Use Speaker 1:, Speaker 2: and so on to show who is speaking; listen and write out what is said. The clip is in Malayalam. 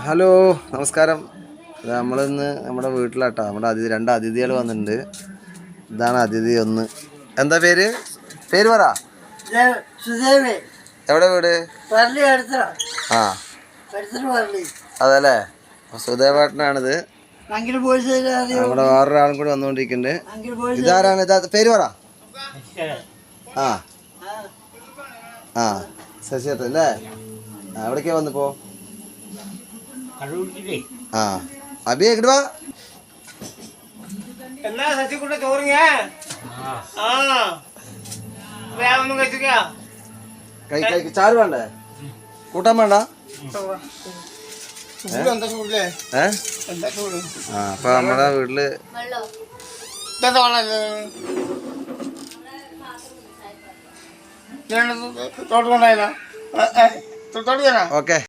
Speaker 1: ഹലോ നമസ്കാരം. നമ്മളിന്ന് നമ്മുടെ വീട്ടിലാട്ടോ. നമ്മുടെ രണ്ട് അതിഥികൾ വന്നിട്ടുണ്ട്. ഇതാണ് അതിഥി ഒന്ന്. എന്താ പേര് പറ. എവിടെ വീട്? ആ അതല്ലേ, സുധേവേട്ടനാണിത്. നമ്മുടെ വേറൊരാളും കൂടി വന്നുകൊണ്ടിരിക്കുന്നുണ്ട്. ഇതാരാണ്? പേര് പറ. ആ ആ ശശിയേട്ടൻ അല്ലേ? എവിടേക്കാ വന്നിപ്പോ? ആ അബി എങ്ങോട്ട് വാ.
Speaker 2: എന്നാ ശശിക്കുട്ട ചോറിങ്ങ
Speaker 1: ചാറ് വേണ്ടേ? കൂട്ടാൻ വേണ്ട? അപ്പൊ നമ്മുടെ വീട്ടില്
Speaker 2: തോട്ടം
Speaker 1: ഓക്കെ.